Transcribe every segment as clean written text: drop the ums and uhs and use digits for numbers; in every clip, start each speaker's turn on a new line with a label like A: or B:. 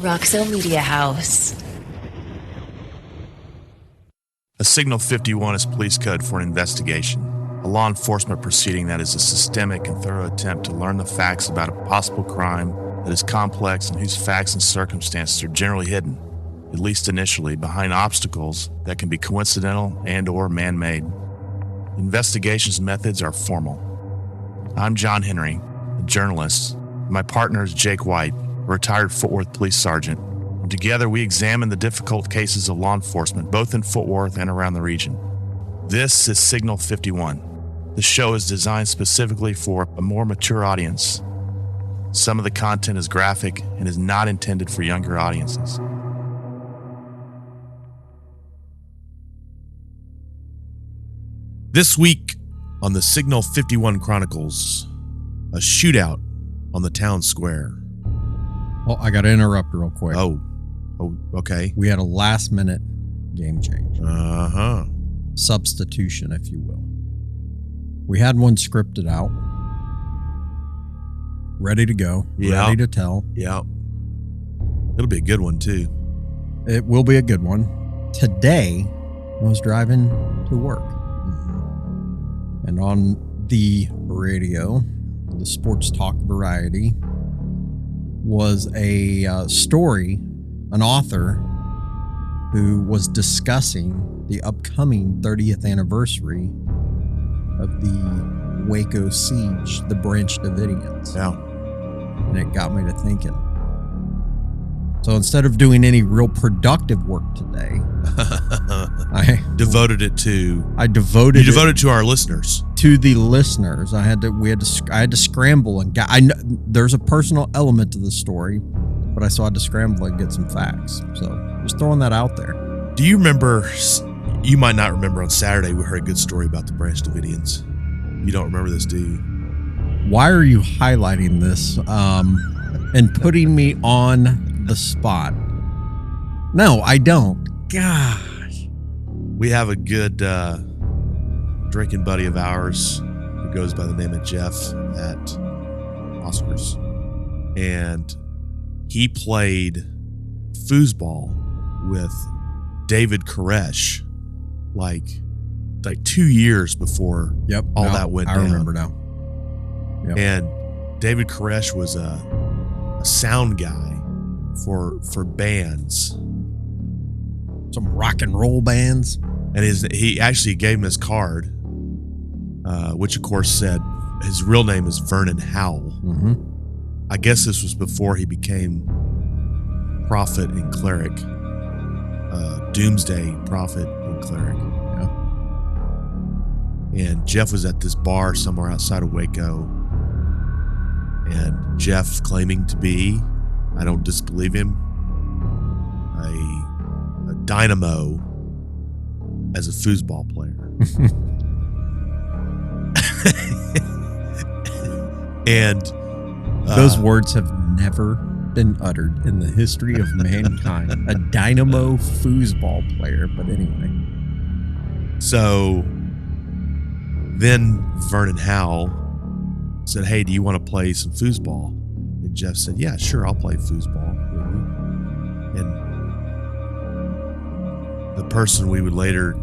A: Roxo Media House.
B: A Signal 51 is police code for an investigation, a law enforcement proceeding that is a systemic and thorough attempt to learn the facts about a possible crime that is complex and whose facts and circumstances are generally hidden, at least initially, behind obstacles that can be coincidental and or man-made. Investigations methods are formal. I'm John Henry, a journalist. My partner is Jake White, a retired Fort Worth police sergeant. And together we examine the difficult cases of law enforcement, both in Fort Worth and around the region. This is Signal 51. The show is designed specifically for a more mature audience. Some of the content is graphic and is not intended for younger audiences. This week on the Signal 51 Chronicles, a shootout on the town square.
C: Well, I got to interrupt real quick.
B: Oh, okay.
C: We had a last-minute game change.
B: Uh-huh.
C: Substitution, if you will. We had one scripted out. Ready to go.
B: Yeah.
C: Ready to tell.
B: Yeah. It'll be a good one, too.
C: It will be a good one. Today, I was driving to work. And on the radio, the sports talk variety, was a story, an author who was discussing the upcoming 30th anniversary of the Waco siege, the Branch Davidians.
B: Yeah.
C: And it got me to thinking. So instead of doing any real productive work today, I
B: devoted it to our listeners.
C: To the listeners. I had to scramble and there's a personal element to the story, but I had to scramble and get some facts. So just throwing that out there.
B: Do you remember, you might not remember, on Saturday we heard a good story about the Branch Davidians. You don't remember this, do you?
C: Why are you highlighting this and putting me on the spot? No, I don't. Gosh.
B: We have a good drinking buddy of ours who goes by the name of Jeff at Oscars. And he played foosball with David Koresh like 2 years before that went down.
C: I remember now. Yep.
B: And David Koresh was a sound guy for bands,
C: some rock and roll bands,
B: and he actually gave him his card, which of course said his real name is Vernon Howell.
C: Mm-hmm.
B: I guess this was before he became prophet and cleric, doomsday prophet and cleric. Yeah. And Jeff was at this bar somewhere outside of Waco, and Jeff claiming to be, I don't disbelieve him, a dynamo as a foosball player. And
C: those words have never been uttered in the history of mankind. A dynamo foosball player, but anyway.
B: So then Vernon Howell said, "Hey, do you want to play some foosball?" And Jeff said, "Yeah, sure, I'll play foosball with you." And the person we would later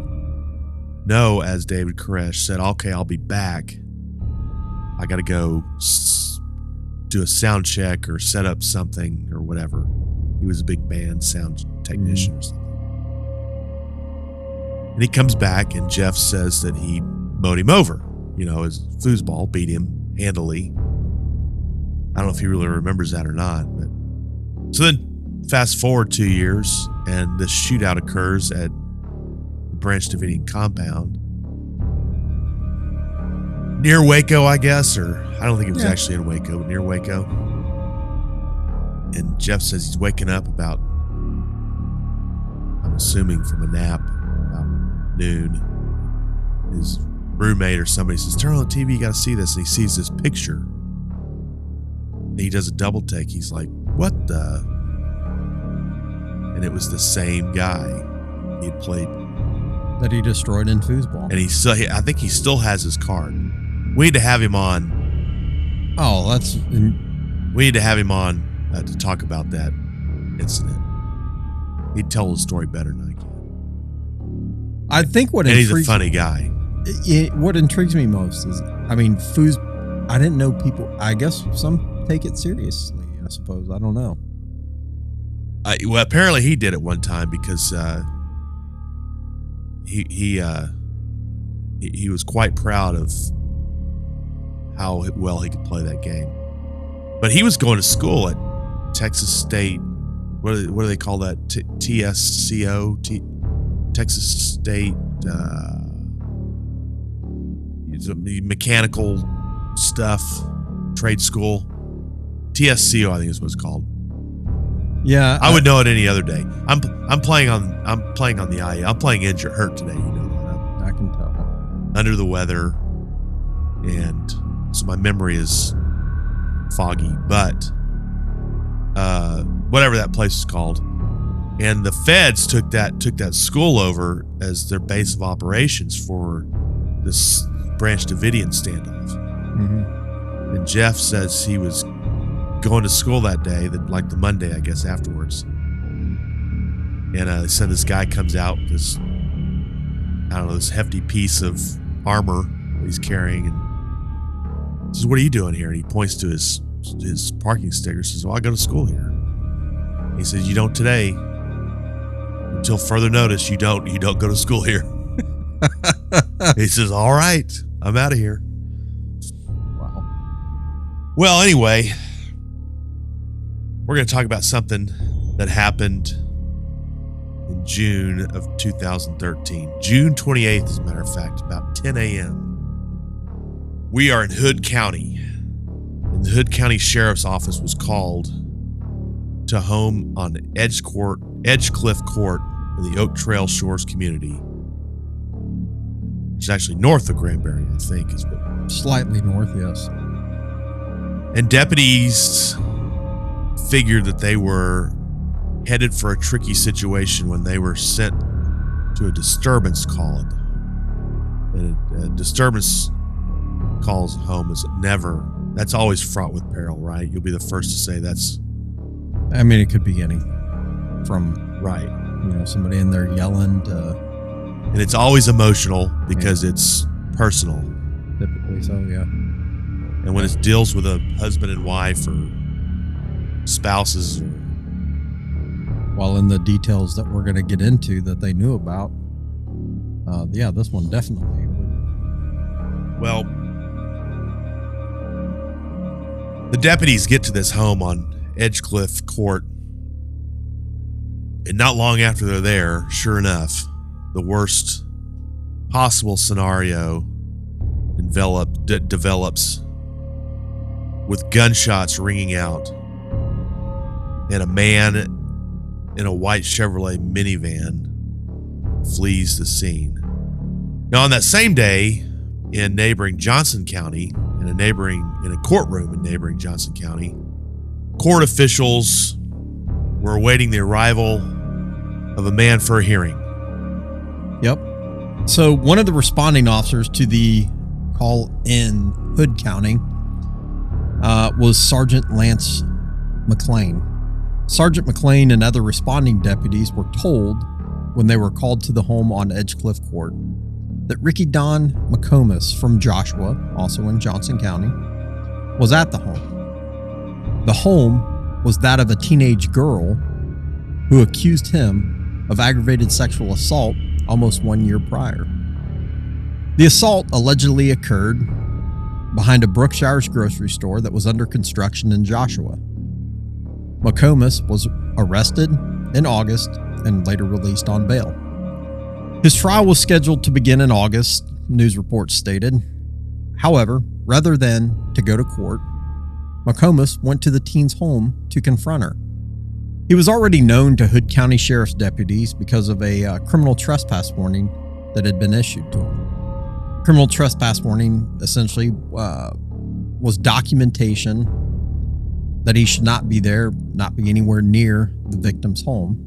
B: know as David Koresh said, "Okay, I'll be back. I got to go do a sound check or set up something or whatever." He was a big band sound technician or something. And he comes back, and Jeff says that he mowed him over. His foosball beat him handily. I don't know if he really remembers that or not. But so then fast forward 2 years, and this shootout occurs at the Branch Davidian compound near Waco, I guess, or I don't think it was actually in Waco, but near Waco. And Jeff says he's waking up about, I'm assuming from a nap, about noon. His roommate or somebody says, "Turn on the TV, you got to see this." And he sees this picture. And he does a double take. He's like, "What the?" And it was the same guy he had played.
C: That he destroyed in foosball.
B: And I think he still has his card. We need to have him on.
C: Oh, that's...
B: We need to have him on to talk about that. incident. He'd tell the story better than I can.
C: I think what
B: And he's
C: intrigues
B: a funny guy.
C: What intrigues me most is, I mean, Foos. I didn't know people. I guess some take it seriously. I suppose. I don't know.
B: Well, apparently he did it one time because he was quite proud of how well he could play that game. But he was going to school at Texas State. What do they call that? TSCO, Texas State mechanical stuff, trade school. TSCO, I think is what it's called.
C: Yeah,
B: I would know it any other day. I'm playing on the IE. I'm playing injured, hurt today. You know that.
C: I can tell.
B: Under the weather, and so my memory is foggy. But whatever that place is called, and the feds took that school over as their base of operations for this Branch Davidian standoff.
C: Mm-hmm.
B: And Jeff says he was going to school that day, like the Monday, I guess, afterwards. And they said this guy comes out with this, I don't know, this hefty piece of armor that he's carrying, and says, "What are you doing here?" And he points to his parking sticker. Says, "Well, I go to school here." He says, "You don't today. Until further notice, you don't go to school here." He says, "All right, I'm out of here."
C: Wow.
B: Well, anyway, we're going to talk about something that happened in June of 2013. June 28th, as a matter of fact, about 10 a.m. We are in Hood County, and the Hood County Sheriff's Office was called to home on Edgecliff Court in the Oak Trail Shores community. It's actually north of Granbury, I think, is what.
C: Slightly north, yes.
B: And deputies figured that they were headed for a tricky situation when they were sent to a disturbance call at the home. And a disturbance calls home is that's always fraught with peril, right? You'll be the first to say that's.
C: I mean, it could be anything from,
B: Right.
C: Somebody in there yelling to.
B: And it's always emotional because it's personal.
C: Typically so, yeah.
B: And when it deals with a husband and wife or spouses.
C: While in the details that we're going to get into that they knew about, this one definitely would.
B: Well, the deputies get to this home on Edgecliff Court, and not long after they're there, sure enough, the worst possible scenario develops with gunshots ringing out and a man in a white Chevrolet minivan flees the scene. Now, on that same day, in neighboring Johnson County, in a courtroom in neighboring Johnson County, court officials were awaiting the arrival of a man for a hearing.
C: Yep. So one of the responding officers to the call in Hood County was Sergeant Lance McLean. Sergeant McLean and other responding deputies were told when they were called to the home on Edgecliff Court that Ricky Don McComas from Joshua, also in Johnson County, was at the home. The home was that of a teenage girl who accused him of aggravated sexual assault almost 1 year prior. The assault allegedly occurred behind a Brookshire's grocery store that was under construction in Joshua. McComas was arrested in August and later released on bail. His trial was scheduled to begin in August, news reports stated. However, rather than to go to court, McComas went to the teen's home to confront her. He was already known to Hood County Sheriff's deputies because of a criminal trespass warning that had been issued to him. Criminal trespass warning essentially was documentation that he should not be there, not be anywhere near the victim's home.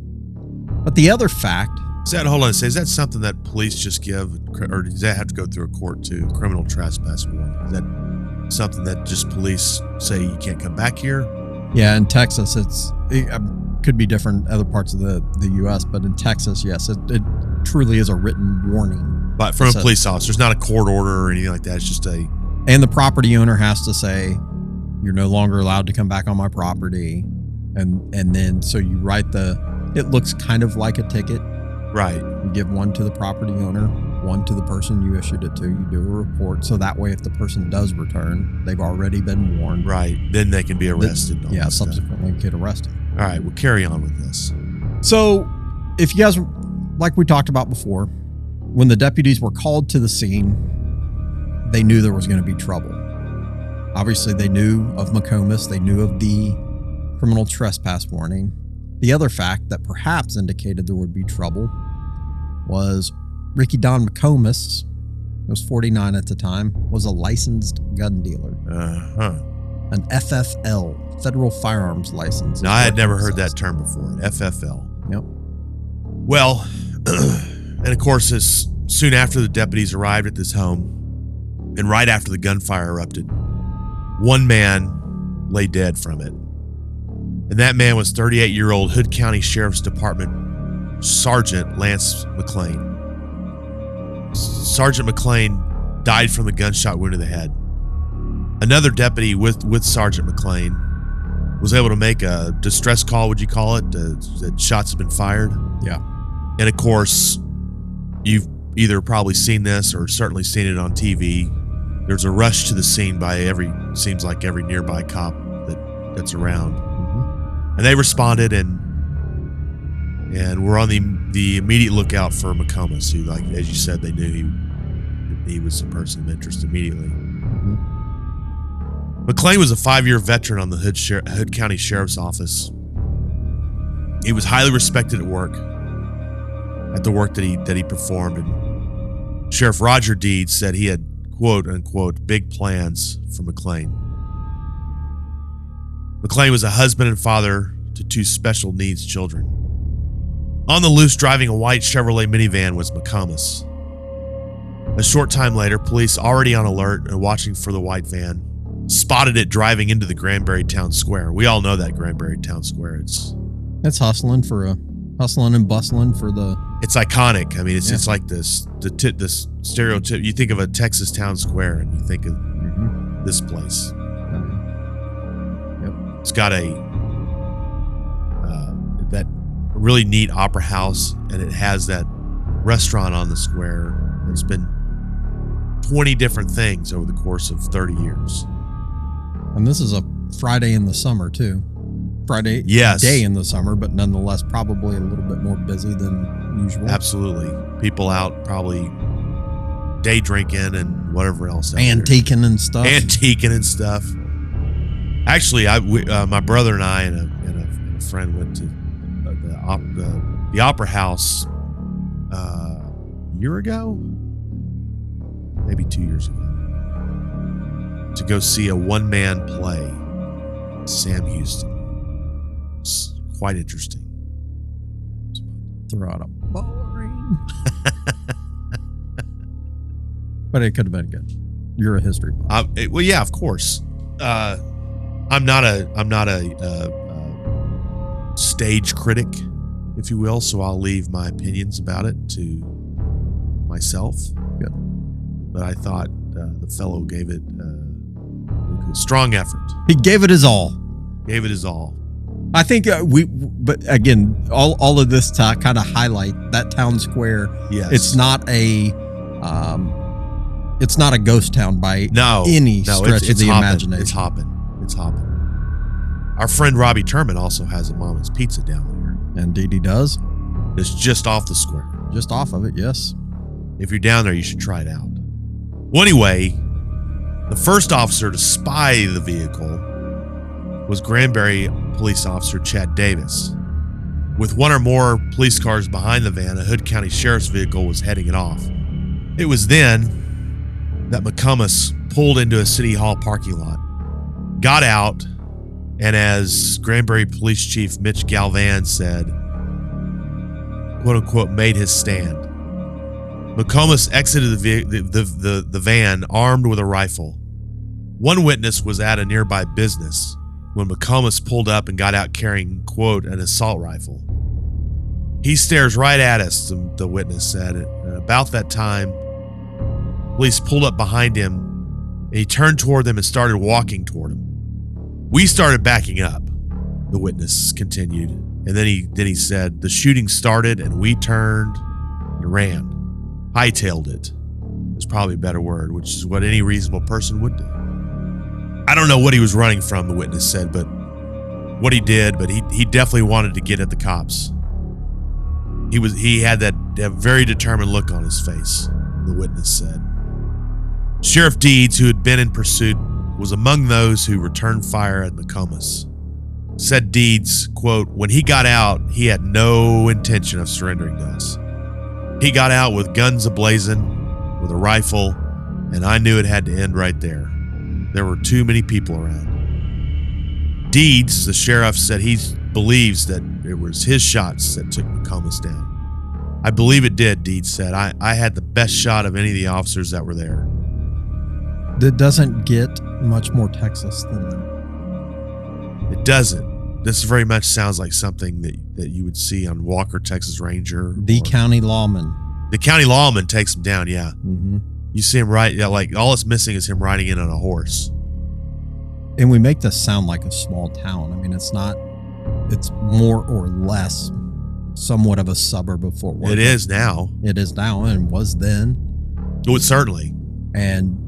C: But the other fact...
B: Hold on. Is that something that police just give, or does that have to go through a court too? Criminal trespass warning. Is that something that just police say you can't come back here?
C: Yeah, in Texas, it's could be different other parts of the U.S., but in Texas, yes, it truly is a written warning.
B: But from a police officer, it's not a court order or anything like that. It's just
C: and the property owner has to say, you're no longer allowed to come back on my property. And then, so you write it looks kind of like a ticket.
B: Right.
C: You give one to the property owner, one to the person you issued it to. You do a report. So that way, if the person does return, they've already been warned.
B: Right. Then they can be arrested.
C: Subsequently get arrested.
B: All right. We'll carry on with this.
C: So if you guys, like we talked about before, when the deputies were called to the scene, they knew there was going to be trouble. Obviously, they knew of McComas. They knew of the criminal trespass warning. The other fact that perhaps indicated there would be trouble was Ricky Don McComas, who was 49 at the time, was a licensed gun dealer. An FFL, Federal Firearms License.
B: Now, I had never heard that term before, FFL.
C: Yep.
B: Well, and of course, soon after the deputies arrived at this home, and right after the gunfire erupted, one man lay dead from it. And that man was 38-year-old Hood County Sheriff's Department Sergeant Lance McLean. Sergeant McLean died from the gunshot wound to the head. Another deputy with Sergeant McLean was able to make a distress call, would you call it, that shots had been fired.
C: Yeah.
B: And of course, you've either probably seen this or certainly seen it on TV. There's a rush to the scene by every nearby cop that's around. Mm-hmm. And they responded and we're on the immediate lookout for McComas, who, like, as you said, they knew he was a person of interest immediately. Mm-hmm. McLean was a 5-year veteran on the Hood County Sheriff's Office. He was highly respected at the work that he performed, and Sheriff Roger Deed said he had, quote unquote, big plans for McLean. McLean was a husband and father to 2 special needs children. On the loose, driving a white Chevrolet minivan, was McComas. A short time later, police, already on alert and watching for the white van, spotted it driving into the Granbury Town Square. We all know that Granbury Town Square. It's
C: hustling and bustling for the...
B: It's iconic. I mean, it's like this stereotype. You think of a Texas town square and you think of this place.
C: Yep.
B: It's got that really neat opera house, and it has that restaurant on the square. It's been 20 different things over the course of 30 years.
C: And this is a Friday in the summer too. Friday day in the summer, but nonetheless probably a little bit more busy than usual.
B: Absolutely. People out probably day drinking and whatever else.
C: Antiquing and stuff.
B: Actually, my brother and I and a friend went to the Opera House a year ago, maybe 2 years ago, to go see a one-man play, Sam Houston. It's quite interesting.
C: Throw out a boring. But it could have been good. You're a history buff.
B: Well, yeah, of course. I'm not a stage critic, if you will, so I'll leave my opinions about it to myself.
C: Good.
B: But I thought the fellow gave it a strong effort.
C: He gave it his all. I think but again, all of this to kind of highlight that town square.
B: Yes.
C: It's not a ghost town by any stretch of the imagination.
B: It's hopping. Our friend Robbie Turman also has a Mama's Pizza down there.
C: Indeed he does.
B: It's just off the square.
C: Just off of it, yes.
B: If you're down there, you should try it out. Well, anyway, the first officer to spy the vehicle was Granbury police officer Chad Davis. With one or more police cars behind the van, a Hood County Sheriff's vehicle was heading it off. It was then that McComas pulled into a city hall parking lot, got out, and as Granbury Police Chief Mitch Galvan said, quote unquote, made his stand. McComas exited the van armed with a rifle. One witness was at a nearby business when McComas pulled up and got out carrying, quote, an assault rifle. He stares right at us, the witness said. And about that time, police pulled up behind him, and he turned toward them and started walking toward him. We started backing up, the witness continued. And then he said, the shooting started and we turned and ran. Hightailed it. Is probably a better word, which is what any reasonable person would do. I don't know what he was running from, the witness said, but what he did, but he definitely wanted to get at the cops. He had that very determined look on his face, the witness said. Sheriff Deeds, who had been in pursuit, was among those who returned fire at McComas. Said Deeds, quote, when he got out, he had no intention of surrendering to us. He got out with guns ablazing, with a rifle, and I knew it had to end right there. There were too many people around. Deeds, the sheriff, said he believes that it was his shots that took McComas down. I believe it did, Deeds said. I had the best shot of any of the officers that were there.
C: That doesn't get much more Texas than that.
B: It doesn't. This very much sounds like something that you would see on Walker, Texas Ranger.
C: The county lawman.
B: The county lawman takes him down, yeah.
C: Mm-hmm.
B: You see him like all it's missing is him riding in on a horse.
C: And we make this sound like a small town. I mean, it's not, it's more or less somewhat of a suburb of Fort Worth.
B: It is now.
C: It is now and was then.
B: Oh, certainly.
C: And,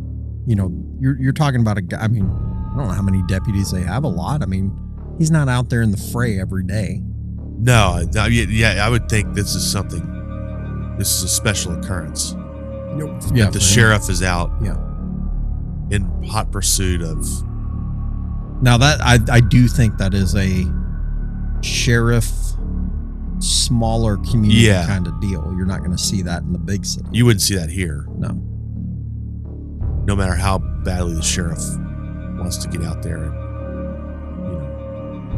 C: you know, you're talking about a guy, I mean, I don't know how many deputies they have, a lot. I mean, he's not out there in the fray every day.
B: No, yeah, I would think this is a special occurrence.
C: Yeah,
B: the sheriff is out
C: yeah,
B: in hot pursuit of.
C: Now that I do think that is a sheriff, smaller community kind of deal. You're not going to see that in the big city.
B: You wouldn't see that here.
C: No.
B: No matter how badly the sheriff wants to get out there and,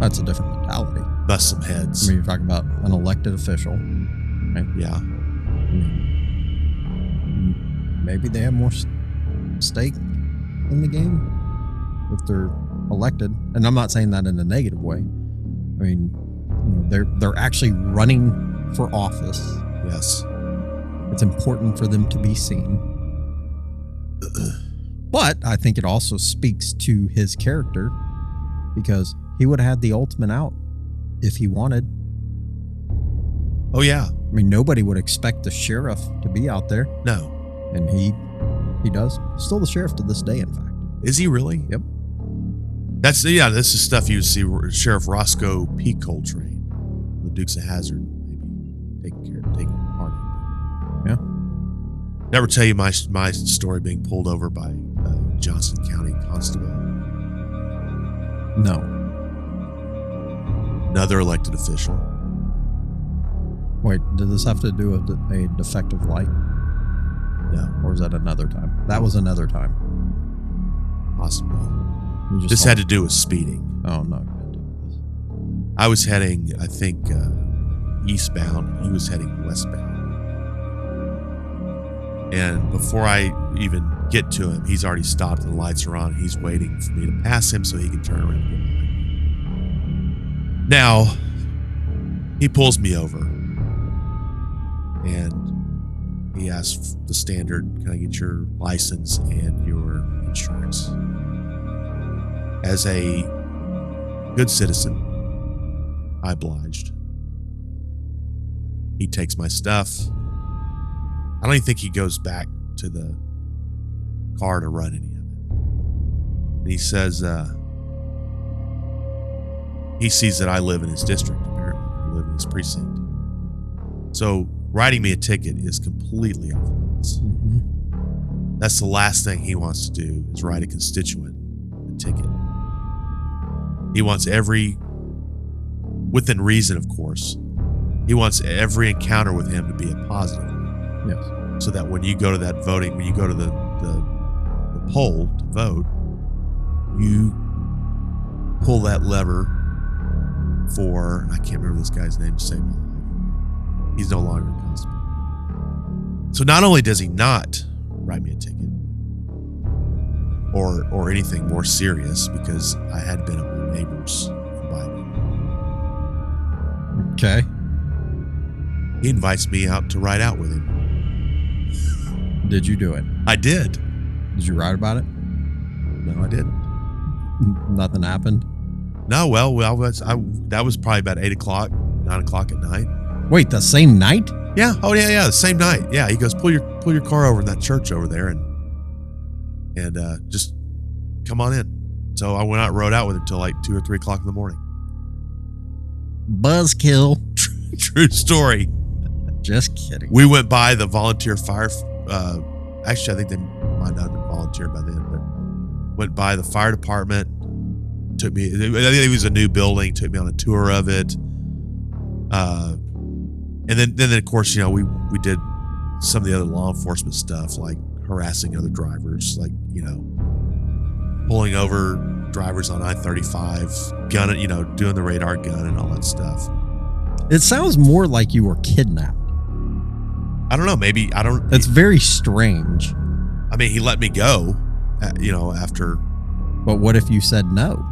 C: that's a different mentality.
B: Bust some heads.
C: I mean, you're talking about an elected official, right?
B: Yeah.
C: I mean, maybe they have more stake in the game if they're elected, and I'm not saying that in a negative way. I mean, they're actually running for office.
B: Yes,
C: it's important for them to be seen, but I think it also speaks to his character, because he would have had the ultimate out if he wanted.
B: Oh yeah,
C: I mean, nobody would expect the sheriff to be out there.
B: No,
C: and he does. Still the sheriff to this day, in fact.
B: Is he really?
C: Yep.
B: This is stuff you would see Sheriff Roscoe P. Coltrane, the Dukes of Hazzard, maybe taking part in.
C: Yeah.
B: Never tell you my story being pulled over by Johnson County Constable.
C: No.
B: Another elected official.
C: Wait, did this have to do with a defective light?
B: No.
C: Or was that another time? That was another time.
B: Possibly. This had to do with speeding.
C: Oh, no. You didn't do this.
B: I was heading, I think, eastbound. He was heading westbound. And before I even get to him, he's already stopped and the lights are on. He's waiting for me to pass him so he can turn around and get behind me. Now, he pulls me over. And he asks the standard, can I get your license and your insurance? As a good citizen, I obliged. He takes my stuff. I don't even think he goes back to the car to run any of it. And he says, he sees that I live in his district, apparently. I live in his precinct. So writing me a ticket is completely off limits.
C: Mm-hmm.
B: That's the last thing he wants to do, is write a constituent a ticket. He wants within reason, of course, he wants every encounter with him to be a positive.
C: Yes.
B: So that when you go to that voting, when you go to the poll to vote, you pull that lever for, I can't remember this guy's name to save my life. He's no longer a constable. So not only does he not write me a ticket or anything more serious, because I had been up my neighbors invite me.
C: Okay.
B: He invites me out to ride out with him.
C: Did you do it?
B: I did.
C: Did you write about it?
B: No, I didn't.
C: Nothing happened?
B: No, well, that was probably about 8 o'clock, 9 o'clock at night.
C: Wait, the same night?
B: Yeah. Oh, yeah. The same night. Yeah. He goes, pull your car over in that church over there and just come on in. So I went out and rode out with him till like 2 or 3 o'clock in the morning.
C: Buzzkill.
B: True story.
C: Just kidding.
B: We went by the volunteer fire. Actually, I think they might not have been volunteer by then, but went by the fire department. Took me. I think it was a new building. Took me on a tour of it. And then of course, we did some of the other law enforcement stuff, like harassing other drivers, like pulling over drivers on I-35, gunning, doing the radar gun and all that stuff.
C: It sounds more like you were kidnapped.
B: I don't know. Maybe I don't.
C: That's very strange.
B: I mean, he let me go, after.
C: But what if you said no?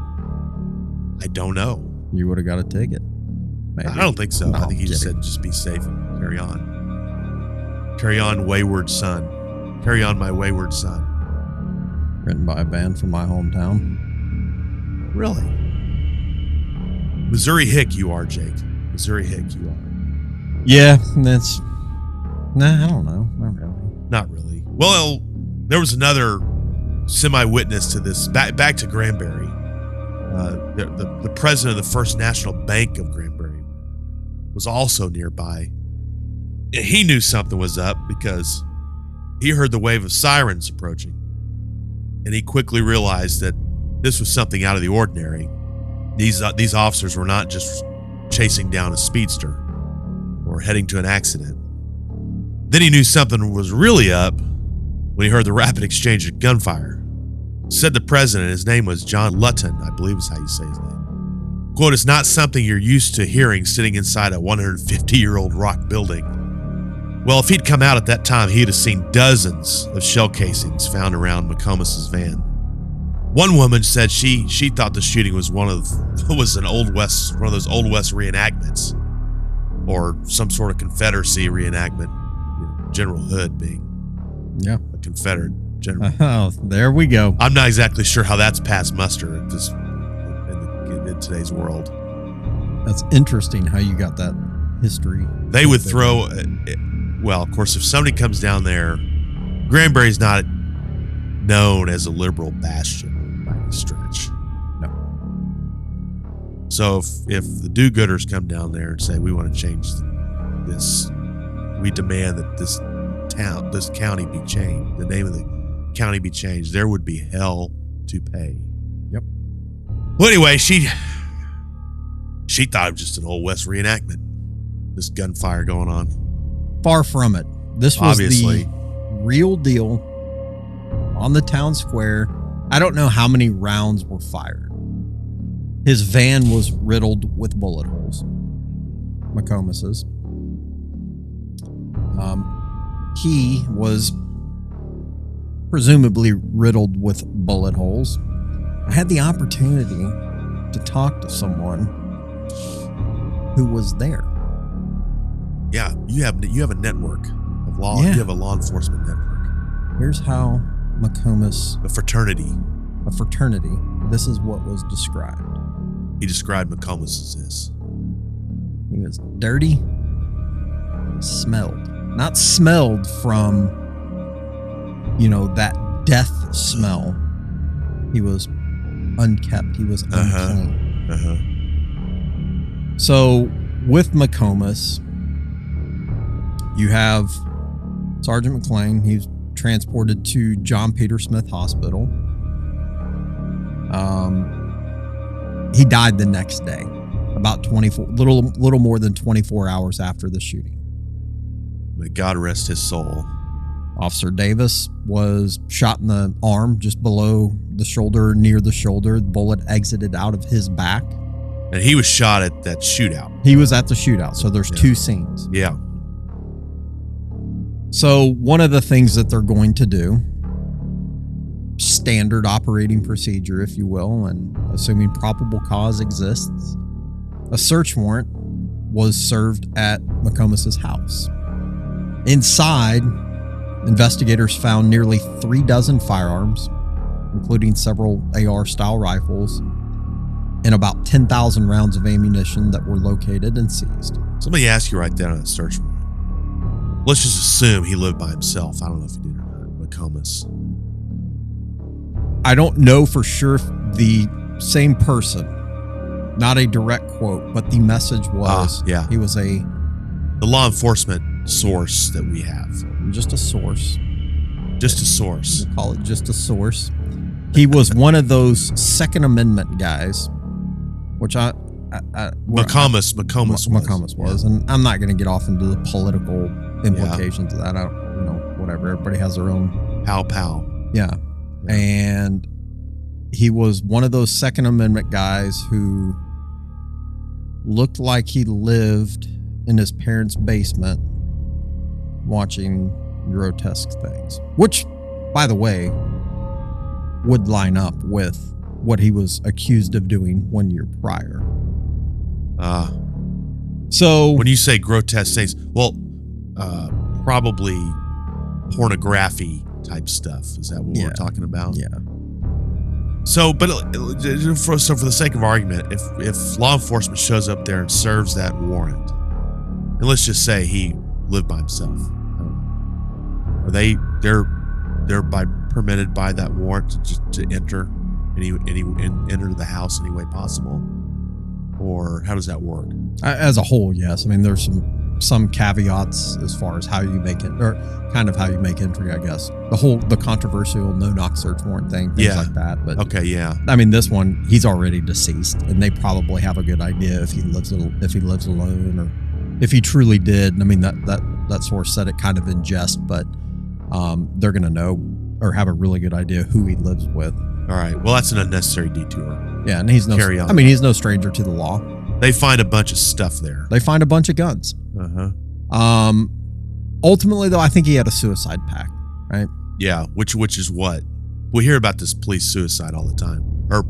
B: I don't know.
C: You would have got a ticket. Maybe.
B: I don't think so.
C: No,
B: I think he just
C: kidding.
B: said, just be safe and carry on. Carry on, wayward son. Carry on, my wayward son.
C: Written by a band from my hometown.
B: Really? Missouri Hick you are, Jake. Missouri Hick you are.
C: Yeah, that's... Nah, I don't know. Not really.
B: Not really. Well, there was another semi-witness to this. Back to Granbury. The president of the First National Bank of Granbury was also nearby. He knew something was up because he heard the wave of sirens approaching. And he quickly realized that this was something out of the ordinary. These officers were not just chasing down a speedster or heading to an accident. Then he knew something was really up when he heard the rapid exchange of gunfire. Said the president, his name was John Lutton, I believe is how you say his name. Quote, "It's not something you're used to hearing sitting inside a 150-year-old rock building." Well, if he'd come out at that time, he'd have seen dozens of shell casings found around McComas's van. One woman said she thought the shooting was one of those old West reenactments, or some sort of Confederacy reenactment. General Hood being a Confederate general.
C: Oh, there we go.
B: I'm not exactly sure how that's passed muster in today's world.
C: That's interesting how you got that history.
B: They would throw, well, of course, if somebody comes down there, Granbury's not known as a liberal bastion by any stretch.
C: No.
B: So if the do-gooders come down there and say, we want to change this, we demand that this county be changed, the name of the county be changed, there would be hell to pay.
C: Yep.
B: Well, anyway, she thought it was just an old West reenactment. This gunfire going on.
C: Far from it. This was
B: Obviously
C: the real deal on the town square. I don't know how many rounds were fired. His van was riddled with bullet holes. McComas's. He was presumably riddled with bullet holes. I had the opportunity to talk to someone who was there.
B: Yeah, you have a network of law.
C: Yeah.
B: You have a law enforcement network.
C: Here's how McComas,
B: A fraternity.
C: this is what was described.
B: He described McComas as this.
C: He was dirty. He smelled. Not smelled from, that death smell. He was unkept. He was unclean. So with McComas, you have Sergeant McLean. He's transported to John Peter Smith Hospital. He died the next day, about little more than 24 hours after the shooting.
B: May God rest his soul.
C: Officer Davis was shot in the arm, just below the shoulder, near the shoulder. The bullet exited out of his back.
B: And he was shot at that shootout.
C: He was at the shootout, so there's two scenes.
B: Yeah.
C: So one of the things that they're going to do, standard operating procedure, if you will, and assuming probable cause exists, a search warrant was served at McComas's house. Inside, investigators found nearly 3 dozen firearms, including several AR-style rifles, and about 10,000 rounds of ammunition that were located and seized.
B: Somebody asked you right there on a search warrant. Let's just assume he lived by himself. I don't know if he did or not. McComas.
C: I don't know for sure if the same person, not a direct quote, but the message was he was the
B: law enforcement source that we have.
C: Just a source.
B: Just a source.
C: We'll call it just a source. He was one of those Second Amendment guys, which
B: McComas
C: was. And I'm not going to get off into the political implications of that. Whatever. Everybody has their own.
B: Pow.
C: Yeah. And he was one of those Second Amendment guys who looked like he lived in his parents' basement watching grotesque things, which, by the way, would line up with what he was accused of doing 1 year prior. So
B: when you say grotesque things, probably pornography type stuff. Is that what we're talking about?
C: Yeah.
B: So, but for the sake of argument, if law enforcement shows up there and serves that warrant, and let's just say he lived by himself, I don't know, they're permitted by that warrant to enter enter the house any way possible, or how does that work?
C: As a whole, yes. I mean, there's some caveats as far as how you make it, or kind of how you make entry, I guess. The controversial no-knock search warrant thing, things like that. But
B: okay, yeah.
C: I mean, this one, he's already deceased, and they probably have a good idea if he lives alone, or if he truly did. I mean, that source said it kind of in jest, but they're going to know or have a really good idea who he lives with.
B: All right. Well, that's an unnecessary detour.
C: Yeah, and he's no stranger to the law.
B: They find a bunch of stuff there.
C: They find a bunch of guns. Ultimately, though, I think he had a suicide pact, right?
B: Yeah, which is what we hear about, this police suicide all the time, or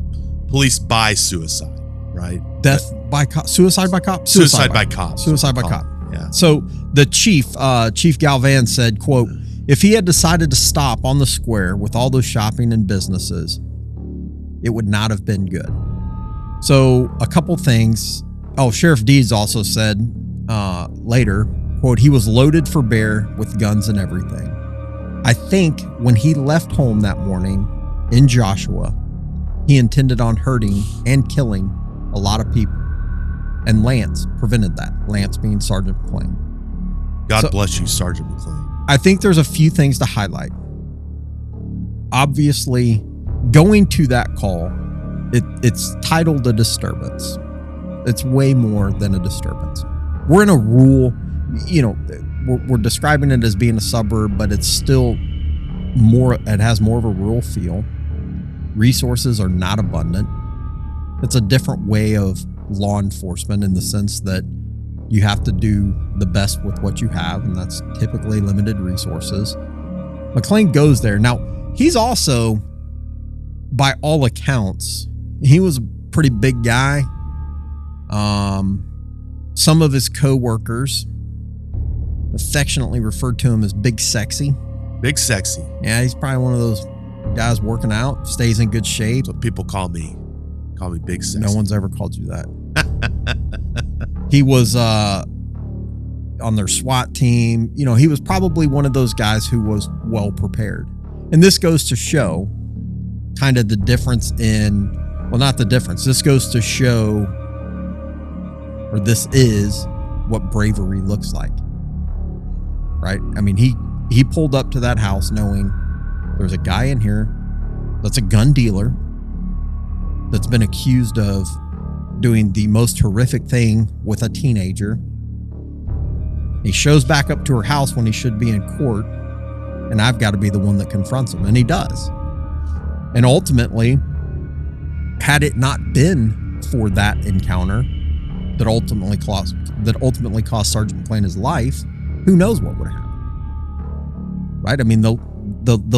B: police by suicide, right?
C: Suicide by cop.
B: Suicide by cop. Yeah.
C: So the chief Galvan said, quote, "If he had decided to stop on the square with all those shopping and businesses, it would not have been good." So a couple things. Oh, Sheriff Deeds also said later, quote, "He was loaded for bear with guns and everything. I think when he left home that morning in Joshua, he intended on hurting and killing a lot of people. And Lance prevented that." Lance being Sergeant McClain.
B: God bless you, Sergeant McClain.
C: I think there's a few things to highlight. Obviously, going to that call, it's titled a disturbance. It's way more than a disturbance. We're in a rural, we're describing it as being a suburb, but it's still it has more of a rural feel. Resources are not abundant. It's a different way of law enforcement in the sense that you have to do the best with what you have, and that's typically limited resources. McClain goes there. Now, he's also, by all accounts, he was a pretty big guy. Some of his co-workers affectionately referred to him as Big Sexy.
B: Big Sexy.
C: Yeah, he's probably one of those guys working out, stays in good shape.
B: So people call me Big Sexy.
C: No one's ever called you that. He was on their SWAT team. He was probably one of those guys who was well prepared. And this goes to show kind of the difference not the difference. This goes to show, or this is what bravery looks like. Right? I mean, he pulled up to that house knowing there's a guy in here that's a gun dealer that's been accused of doing the most horrific thing with a teenager. He shows back up to her house when he should be in court, and I've got to be the one that confronts him, and he does. And ultimately, had it not been for that encounter that ultimately cost Sergeant McClain his life, who knows what would have happened? Right? I mean, the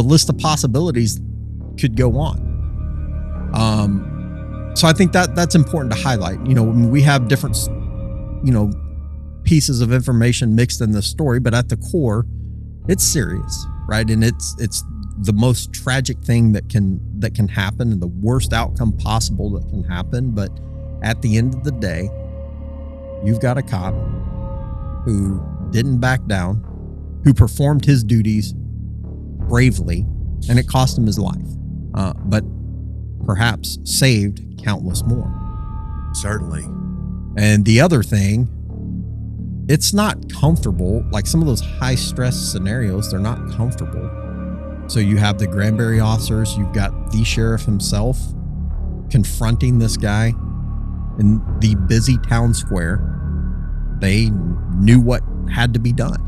C: list of possibilities could go on. So I think that's important to highlight. We have different, pieces of information mixed in the story, but at the core, it's serious, right? And it's the most tragic thing that can happen and the worst outcome possible that can happen. But at the end of the day, you've got a cop who didn't back down, who performed his duties bravely, and it cost him his life, but perhaps saved countless more.
B: Certainly.
C: And the other thing, it's not comfortable. Like some of those high stress scenarios, they're not comfortable. So you have the Granbury officers, you've got the sheriff himself confronting this guy in the busy town square. They knew what had to be done.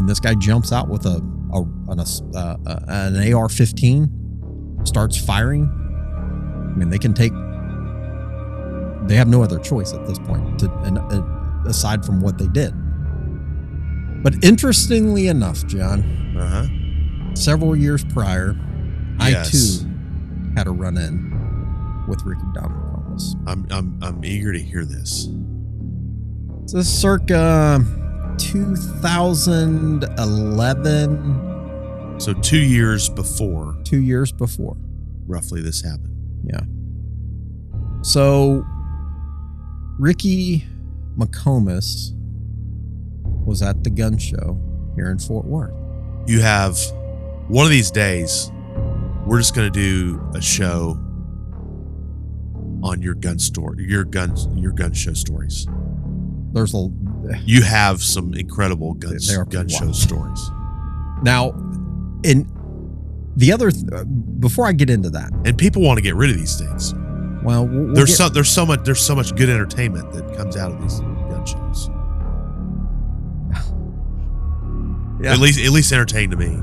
C: This guy jumps out with an AR-15, starts firing. They have no other choice at this point aside from what they did. But interestingly enough, John, several years prior,
B: Yes.
C: I too had a run-in with Ricky Don McComas.
B: I'm eager to hear this.
C: This is circa 2011.
B: So 2 years before.
C: 2 years before.
B: Roughly this happened.
C: Yeah. So Ricky McComas was at the gun show here in Fort Worth.
B: You have one of these days, we're just going to do a show on your gun gun show stories. You have some incredible gun show stories.
C: Now, in the other, before I get into that,
B: and people want to get rid of these things.
C: Well,
B: there's so much good entertainment that comes out of these gun shows.
C: Yeah.
B: At least entertained to me.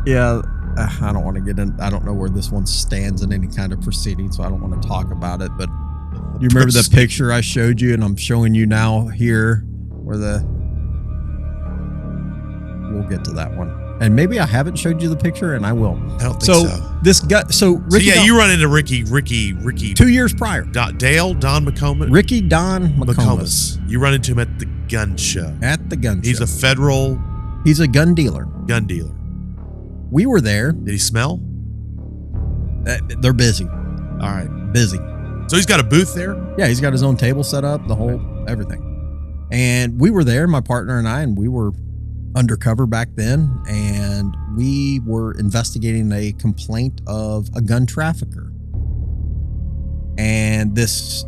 C: Yeah, I don't want to get in. I don't know where this one stands in any kind of proceeding, so I don't want to talk about it. But you remember the picture I showed you, and I'm showing you now here, where we'll get to that one. And maybe I haven't showed you the picture, and I will.
B: I don't think so.
C: This guy, Ricky.
B: You run into Ricky.
C: 2 years prior.
B: Don McComas.
C: Ricky Don McComas.
B: You run into him at the gun show.
C: He's
B: a federal.
C: He's a gun dealer. We were there.
B: Did he smell?
C: They're busy.
B: All right.
C: Busy.
B: So he's got a booth there?
C: Yeah, he's got his own table set up, the whole everything. And we were there, my partner and I, and we were undercover back then, and we were investigating a complaint of a gun trafficker. And this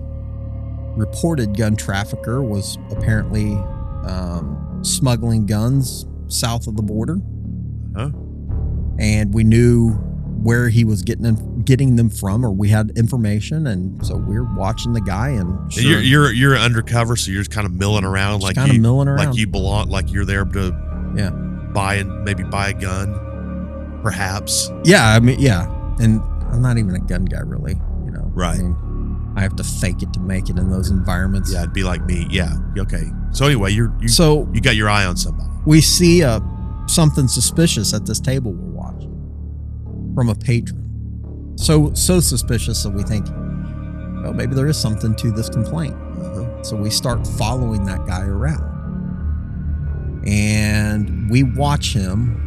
C: reported gun trafficker was apparently smuggling guns south of the border.
B: Huh?
C: And we knew where he was getting them from, or we had information, and so we're watching the guy. And sure,
B: you're undercover, so you're just kind of milling around, like you belong, like you're there to buy a gun, perhaps.
C: Yeah, and I'm not even a gun guy, really.
B: Right.
C: I have to fake it to make it in those environments.
B: Yeah, it'd be like me. Yeah. Okay. So anyway, you got your eye on somebody.
C: We see something suspicious at this table we're watching from a patron. So suspicious that we think, well, maybe there is something to this complaint. So we start following that guy around, and we watch him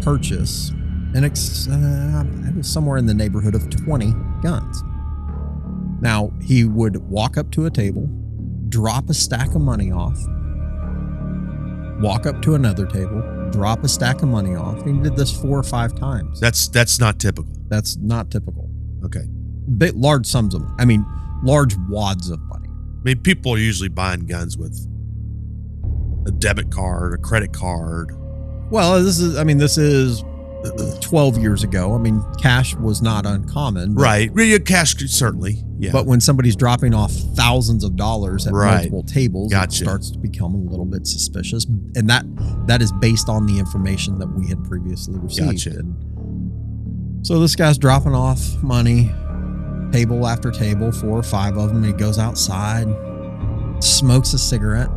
C: purchase it was somewhere in the neighborhood of 20 guns. Now, he would walk up to a table, drop a stack of money off, walk up to another table, drop a stack of money off. He did this 4 or 5 times.
B: That's not typical.
C: That's not typical.
B: Okay.
C: Large sums of, large wads of money.
B: People are usually buying guns with a debit card, a credit card.
C: Well, this is 12 years ago. Cash was not uncommon.
B: Right. Cash, certainly. Yeah.
C: But when somebody's dropping off thousands of dollars at multiple tables,
B: Gotcha.
C: It starts to become a little bit suspicious. And that is based on the information that we had previously received.
B: Gotcha.
C: And so this guy's dropping off money, table after table, 4 or 5 of them. He goes outside, smokes a cigarette,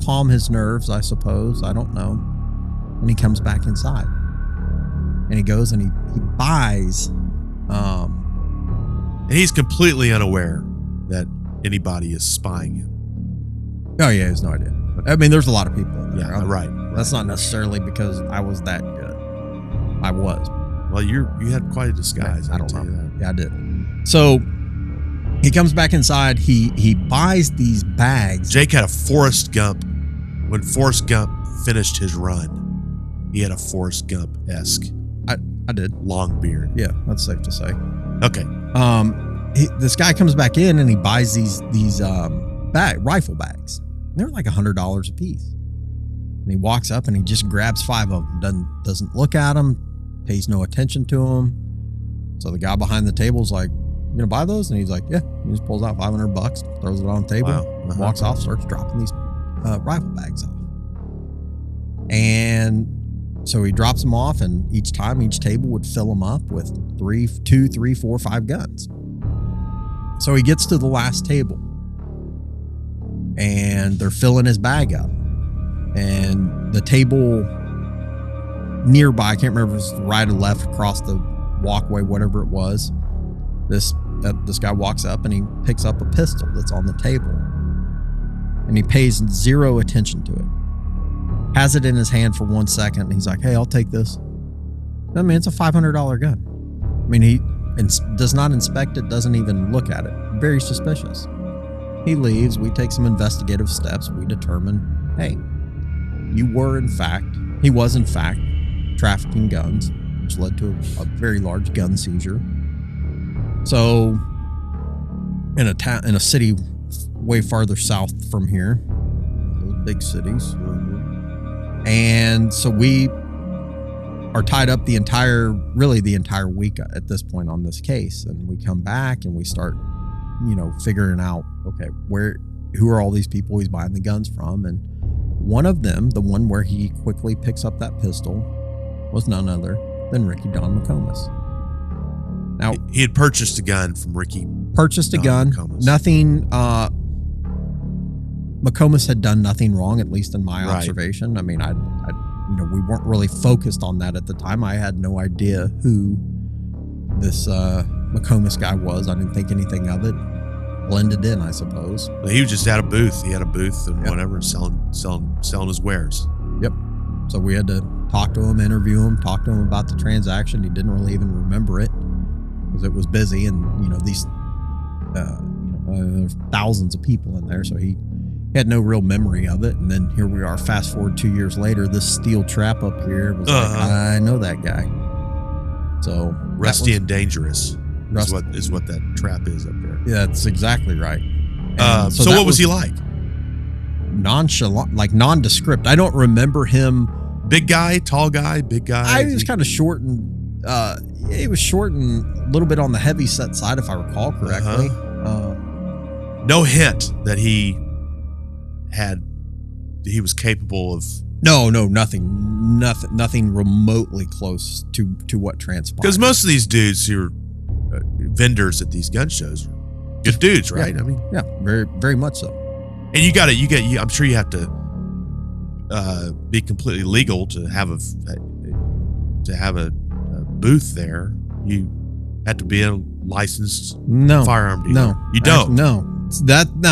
C: calm his nerves, I suppose. I don't know. And he comes back inside. And he goes and he buys.
B: And he's completely unaware that anybody is spying him.
C: Oh, yeah, he has no idea. I mean, there's a lot of people in there.
B: Yeah, right.
C: That's not necessarily because I was that good. I was.
B: Well, you had quite a disguise.
C: I don't know. Yeah, I did. So he comes back inside. He buys these bags.
B: Jake had a Forrest Gump. When Forrest Gump finished his run, he had a Forrest Gump-esque.
C: I did.
B: Long beard.
C: Yeah, that's safe to say.
B: Okay.
C: This guy comes back in and he buys these rifle bags. They're like $100 a piece. And he walks up and he just grabs 5 of them. Doesn't look at them. Pays no attention to them. So the guy behind the table is like, "You gonna buy those?" And he's like, "Yeah." He just pulls out $500, throws it on the table, walks off, starts dropping these rifle bags off. And so he drops them off, and each table would fill them up with 2, 3, 4, 5 guns. So he gets to the last table, and they're filling his bag up. And the table nearby, I can't remember if it was right or left, across the walkway, whatever it was. This guy walks up and he picks up a pistol that's on the table, and he pays zero attention to it. Has it in his hand for 1 second, and he's like, "Hey, I'll take this." I mean, it's a $500 gun. I mean, he does not inspect it, doesn't even look at it. Very suspicious. He leaves. We take some investigative steps. We determine, hey, he was in fact trafficking guns, which led to a very large gun seizure. So in a city way farther south from here, those big cities. And so we are tied up the entire week at this point on this case. And we come back and we start, figuring out, okay, who are all these people he's buying the guns from? And one of them, the one where he quickly picks up that pistol, was none other than Ricky Don McComas. Now,
B: he had purchased a gun from Ricky.
C: McComas. Nothing. McComas had done nothing wrong, at least in my observation. I mean, we weren't really focused on that at the time. I had no idea who this McComas guy was. I didn't think anything of it. Blended in, I suppose.
B: But he was just at a booth. He had a booth and whatever, selling his wares.
C: Yep. So we had to talk to him, interview him, talk to him about the transaction. He didn't really even remember it because it was busy, and there's thousands of people in there, so he had no real memory of it. And then here we are, fast forward 2 years later, this steel trap up here was like, I know that guy. So
B: Rusty and dangerous is what that trap is up there.
C: Yeah, that's exactly right.
B: So what was he like?
C: Nonchalant, like nondescript. I don't remember him.
B: Big guy, tall guy, big guy.
C: He was kind of short and he was short and a little bit on the heavy set side, if I recall correctly.
B: No hint that he was capable of.
C: No, nothing remotely close to what transpired.
B: Because most of these dudes who are vendors at these gun shows are good dudes, right?
C: Yeah,
B: I mean,
C: yeah, very, very much so.
B: And I'm sure you have to be completely legal to have a booth there. You have to be a licensed firearm dealer.
C: No,
B: you don't.
C: No,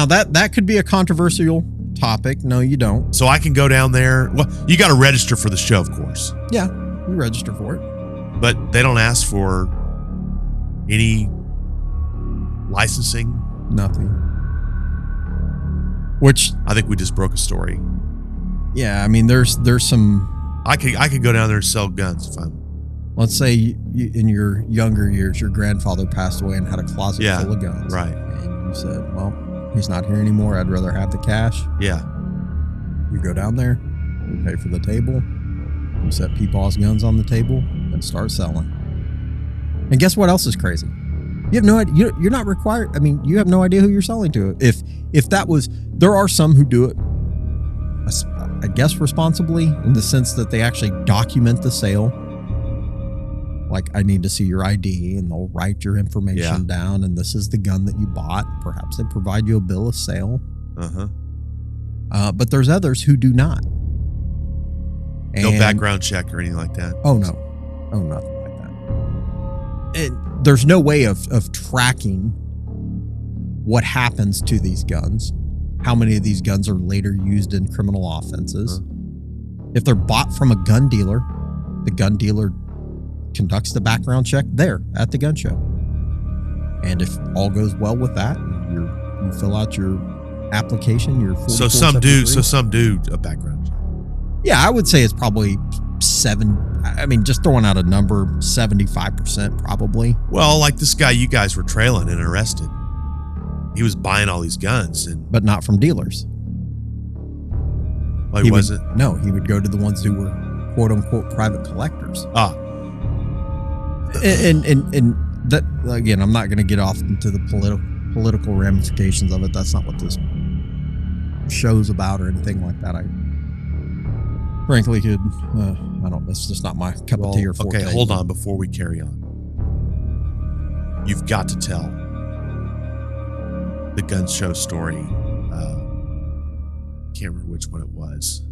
C: that could be a controversial topic. No, you don't.
B: So I can go down there. Well, you got to register for the show, of course.
C: Yeah, you register for it.
B: But they don't ask for any licensing.
C: Nothing. Which
B: I think we just broke a story.
C: Yeah, I mean, there's some.
B: I could go down there and sell guns if I'm.
C: Let's say in your younger years, your grandfather passed away and had a closet full of guns.
B: Right.
C: And you said, well, he's not here anymore. I'd rather have the cash.
B: Yeah.
C: You go down there, you pay for the table, you set Peepaw's guns on the table, and start selling. And guess what else is crazy? You have no idea. You're not required. I mean, you have no idea who you're selling to. If that was, there are some who do it, I guess, responsibly, in the sense that they actually document the sale. Like, I need to see your ID, and they'll write your information down, and this is the gun that you bought. Perhaps they provide you a bill of sale. But there's others who do not.
B: No background check or anything like that.
C: Oh, no. Oh, nothing like that. There's no way of tracking what happens to these guns. How many of these guns are later used in criminal offenses? If they're bought from a gun dealer, the gun dealer conducts the background check there at the gun show. And if all goes well with that, you fill out your application, your 4473.
B: So some do a background check.
C: Yeah, I would say it's probably just throwing out a number, 75% probably.
B: Well, like this guy you guys were trailing and arrested. He was buying all these guns,
C: but not from dealers.
B: He wasn't?
C: No, he would go to the ones who were quote unquote private collectors. And that, again, I'm not going to get off into the political ramifications of it. That's not what this show's about or anything like that. I frankly could, it's just not my cup of tea or forte.
B: Okay, hold on before we carry on. You've got to tell the gun show story. Can't remember which one it was.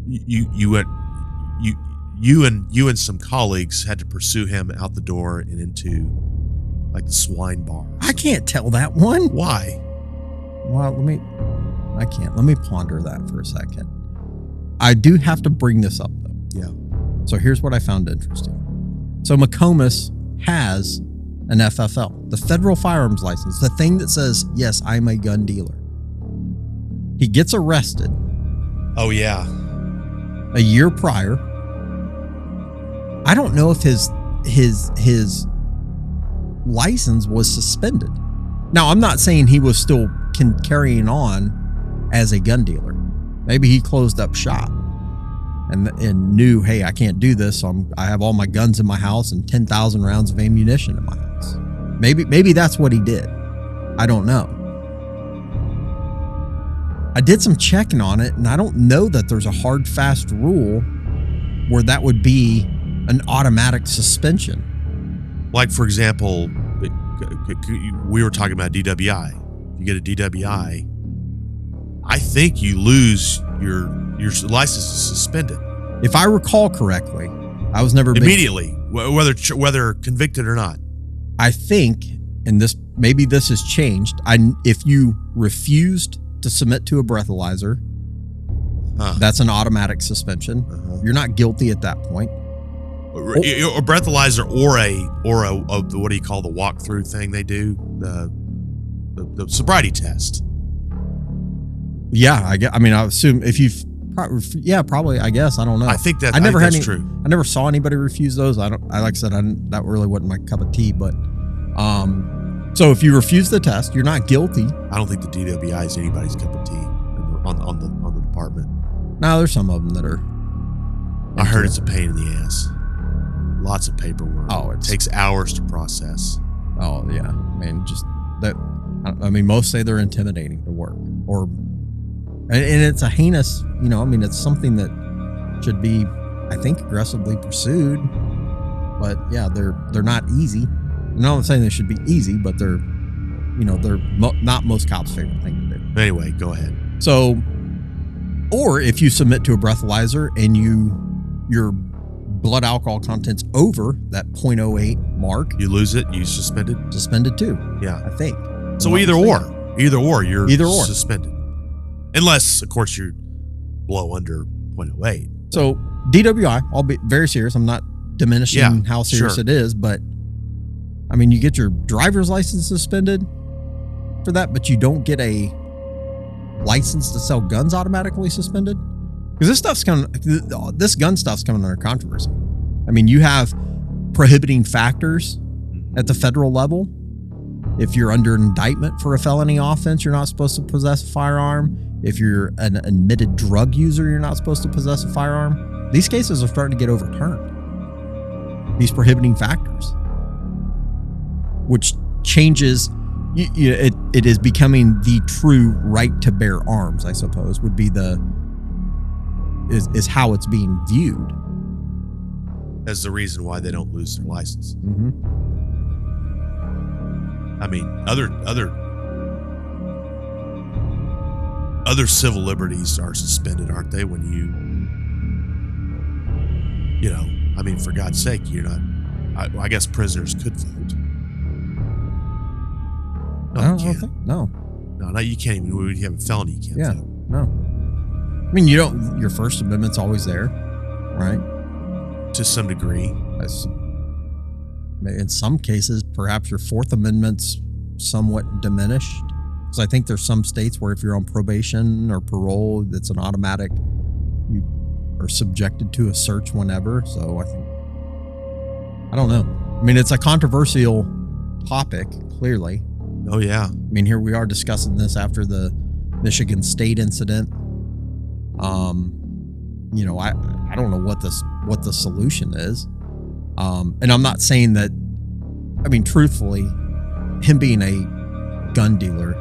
B: You and some colleagues had to pursue him out the door and into like the swine bar.
C: I can't tell that one.
B: Why?
C: Well, let me ponder that for a second. I do have to bring this up though.
B: Yeah.
C: So here's what I found interesting. So McComas has an FFL, the federal firearms license, the thing that says, yes, I'm a gun dealer. He gets arrested.
B: Oh yeah.
C: A year prior. I don't know if his license was suspended. Now, I'm not saying he was still carrying on as a gun dealer. Maybe he closed up shop and knew, hey, I can't do this. So I have all my guns in my house and 10,000 rounds of ammunition in my house. Maybe that's what he did. I don't know. I did some checking on it, and I don't know that there's a hard, fast rule where that would be an automatic suspension.
B: Like, for example, we were talking about DWI. You get a DWI, I think you lose your license is suspended.
C: If I recall correctly, I was never
B: immediately, whether convicted or not.
C: I think, and this has changed. If you refused to submit to a breathalyzer, that's an automatic suspension. You're not guilty at that point.
B: A breathalyzer or a what do you call the walkthrough thing they do, the sobriety test.
C: Yeah, I assume if you've probably, I guess, I don't know.
B: I think that's true.
C: I never saw anybody refuse those. Like I said, that really wasn't my cup of tea, but so if you refuse the test, you're not guilty.
B: I don't think the DWI is anybody's cup of tea on the department.
C: No, there's some of them that are.
B: I heard it's a pain in the ass. Lots of paperwork.
C: Oh, it
B: takes hours to process.
C: Oh yeah, just that. Most say they're intimidating to work, and it's a heinous. It's something that should be, I think, aggressively pursued. But yeah, they're not easy. I'm not saying they should be easy, but they're not most cops' favorite thing to do.
B: Anyway, go ahead.
C: So, or if you submit to a breathalyzer and your blood alcohol content's over that 0.08 mark,
B: you lose it. You suspended.
C: Suspended too.
B: Yeah,
C: I think.
B: So either or, you're suspended, unless of course you blow under 0.08.
C: So DWI, I'll be very serious. I'm not diminishing how serious it is, but you get your driver's license suspended for that, but you don't get a license to sell guns automatically suspended? Because this gun stuff's coming under controversy. You have prohibiting factors at the federal level. If you're under indictment for a felony offense, you're not supposed to possess a firearm. If you're an admitted drug user, you're not supposed to possess a firearm. These cases are starting to get overturned. These prohibiting factors, which changes, it is becoming the true right to bear arms, I suppose, would be is how it's being viewed.
B: As the reason why they don't lose their license.
C: Mm-hmm.
B: Other civil liberties are suspended, aren't they? When I mean, for God's sake, you're not. I guess prisoners could vote. No,
C: I
B: you
C: don't
B: can't.
C: think. No.
B: No, you can't even. When you have a felony, you can't
C: Yeah.
B: vote.
C: No. I mean, you don't. Your First Amendment's always there, right?
B: To some degree.
C: In some cases, perhaps your Fourth Amendment's somewhat diminished. Because I think there's some states where if you're on probation or parole, it's an automatic. You are subjected to a search whenever. So I don't know. I mean, it's a controversial topic, clearly.
B: Oh yeah.
C: I mean, here we are discussing this after the Michigan State incident. You know, I don't know what the solution is. And I'm not saying that. I mean, truthfully, him being a gun dealer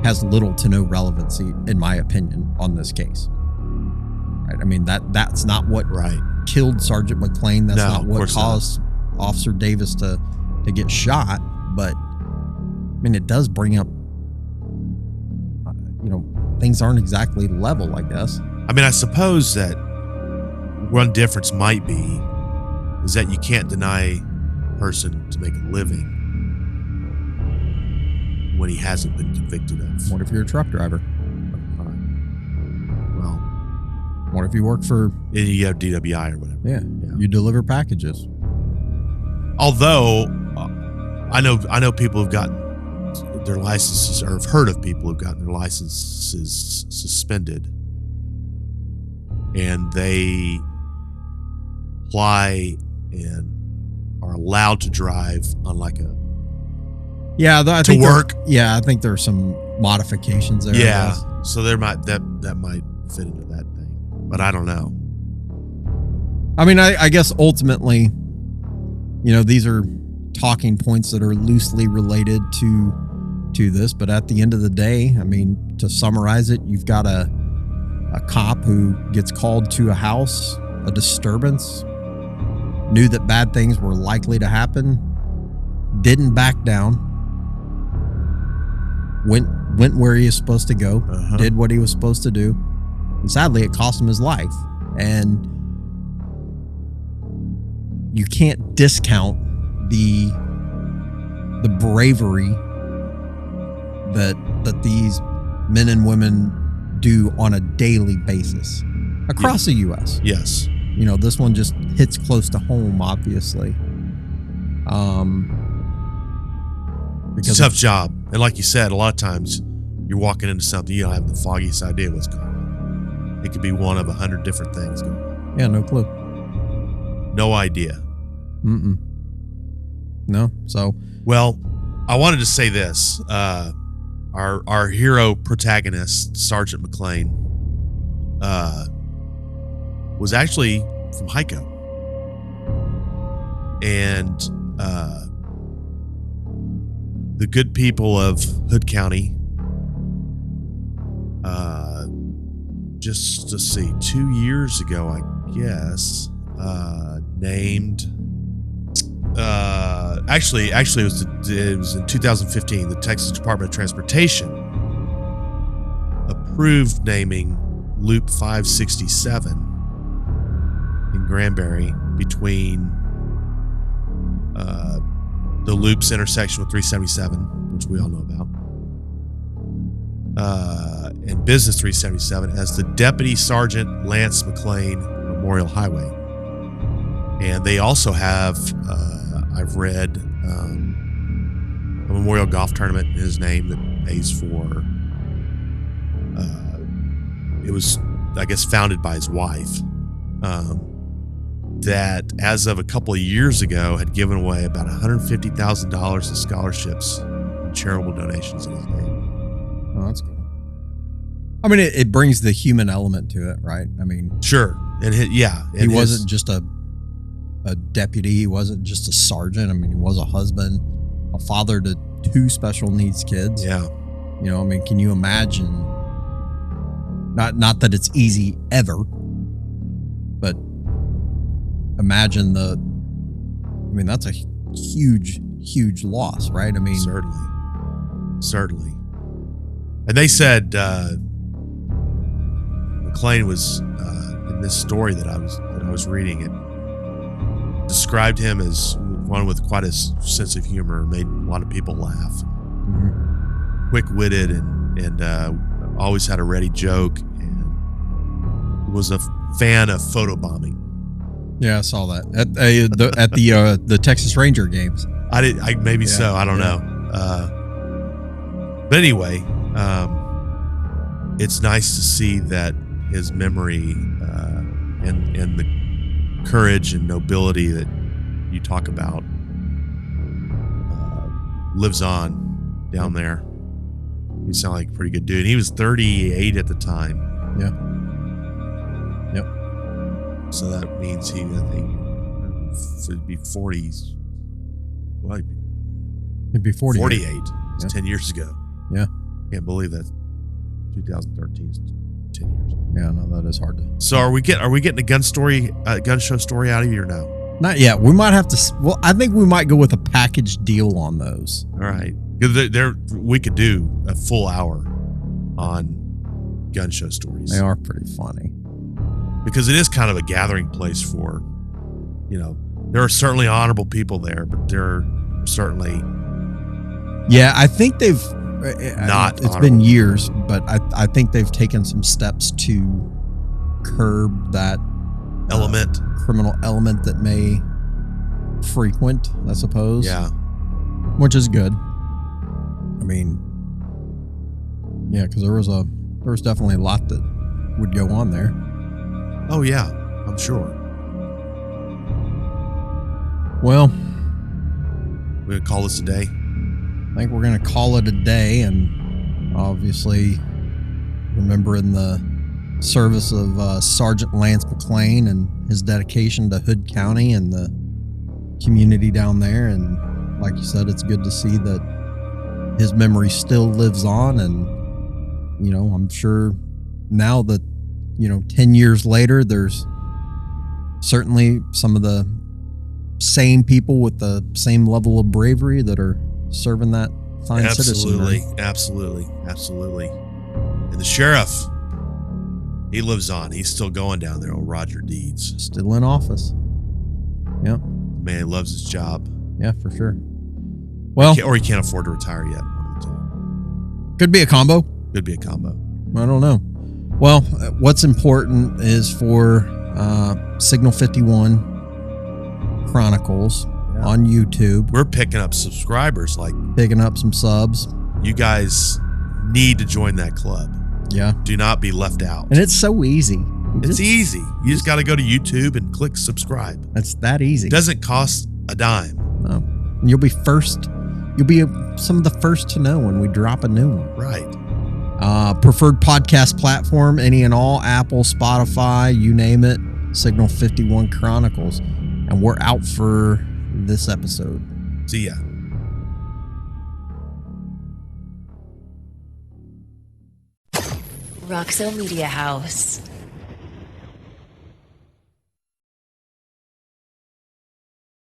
C: has little to no relevancy, in my opinion, on this case. Right? I mean, that's not what killed Sergeant McClain. That's not what caused Officer Davis to get shot. But I mean, it does bring up, things aren't exactly level, I guess.
B: I mean, I suppose that one difference might be is that you can't deny a person to make a living when he hasn't been convicted of.
C: What if you're a truck driver?
B: Well,
C: what if you work for?
B: You have DWI or whatever.
C: Yeah. You deliver packages.
B: Although, I know people who've gotten their licenses, or have heard of people who've gotten their licenses suspended, and they apply and are allowed to drive on like a
C: I think
B: work.
C: I think there are some modifications there.
B: Yeah, so there might that might fit into that thing, but I don't know.
C: I mean, I guess ultimately, these are talking points that are loosely related to this, but at the end of the day, I mean, to summarize it, you've got a cop who gets called to a house, a disturbance, knew that bad things were likely to happen, didn't back down, went where he was supposed to go, did what he was supposed to do, and sadly, it cost him his life. And you can't discount the bravery that these men and women do on a daily basis across the U.S.
B: Yes.
C: This one just hits close to home, obviously.
B: It's a tough job. And like you said, a lot of times you're walking into something, you don't have the foggiest idea what's going on. It could be one of 100 different things going on.
C: Yeah, no clue.
B: No idea.
C: No. So,
B: well, I wanted to say this. Our hero protagonist, Sergeant McClain, was actually from Hico. And the good people of Hood County, just to see, 2 years ago, I guess, named. Actually, it was in 2015. The Texas Department of Transportation approved naming Loop 567 in Granbury between the Loop's intersection with 377, which we all know about, and Business 377 as the Deputy Sergeant Lance McClain Memorial Highway. And they also have, I've read, a memorial golf tournament in his name that pays for, it was, I guess, founded by his wife, that as of a couple of years ago had given away about $150,000 in scholarships and charitable donations in his name.
C: Oh, that's cool. I mean, it brings the human element to it, right? I mean,
B: sure. And he
C: wasn't just a deputy. He wasn't just a sergeant. I mean, he was a husband, a father to 2 special needs kids.
B: Yeah.
C: I mean, can you imagine? Not that it's easy ever, but imagine that's a huge, huge loss, right? I mean,
B: certainly. And they said McClain was, in this story that I was reading, it described him as one with quite a sense of humor, made a lot of people laugh,
C: Mm-hmm.
B: quick-witted, and always had a ready joke, and was a fan of photobombing.
C: Yeah, I saw that at the Texas Ranger games.
B: So. I don't know. But anyway, it's nice to see that his memory and the courage and nobility that you talk about lives on down there. You sound like a pretty good dude. He was 38 at the time.
C: Yeah. Yep.
B: So that means I think it'd be 40s. Well,
C: It'd be 48.
B: 48. It's
C: Yeah.
B: 10 years ago.
C: Yeah.
B: Can't believe that. 2013 is 10 years.
C: Yeah, no, that is hard to.
B: So are we getting a gun show story out of you or no?
C: Not yet. We might have to. Well, I think we might go with a package deal on those.
B: All right. Because we could do a full hour on gun show stories.
C: They are pretty funny.
B: Because it is kind of a gathering place for, there are certainly honorable people there, but there are certainly
C: Yeah, I think they've
B: not.
C: It's been years, but I think they've taken some steps to curb that
B: element,
C: criminal element that may frequent, I suppose.
B: Yeah.
C: Which is good. I mean, yeah, because there was definitely a lot that would go on there.
B: Oh yeah, I'm sure.
C: Well,
B: We're gonna call this a day.
C: I think we're going to call it a day, and obviously remembering the service of Sergeant Lance McClain and his dedication to Hood County and the community down there. And like you said, it's good to see that his memory still lives on. And, I'm sure now that, 10 years later, there's certainly some of the same people with the same level of bravery that are serving that fine citizenry.
B: Absolutely. And the sheriff, he lives on. He's still going down there, old Roger Deeds.
C: Still in office. Yep.
B: Man, he loves his job.
C: Yeah, for sure. Well,
B: or he can't afford to retire yet. One of the two.
C: Could be a combo.
B: Could be a combo.
C: I don't know. Well, what's important is for Signal 51 Chronicles on YouTube.
B: We're picking up subscribers,
C: picking up some subs.
B: You guys need to join that club.
C: Yeah.
B: Do not be left out.
C: And it's so easy.
B: It's easy. You just got to go to YouTube and click subscribe.
C: That's that easy.
B: It doesn't cost a dime.
C: No. And you'll be first. You'll be some of the first to know when we drop a new one.
B: Right.
C: Preferred podcast platform, any and all, Apple, Spotify, you name it, Signal 51 Chronicles. And we're out for this episode.
B: See ya.
A: Roxo Media House.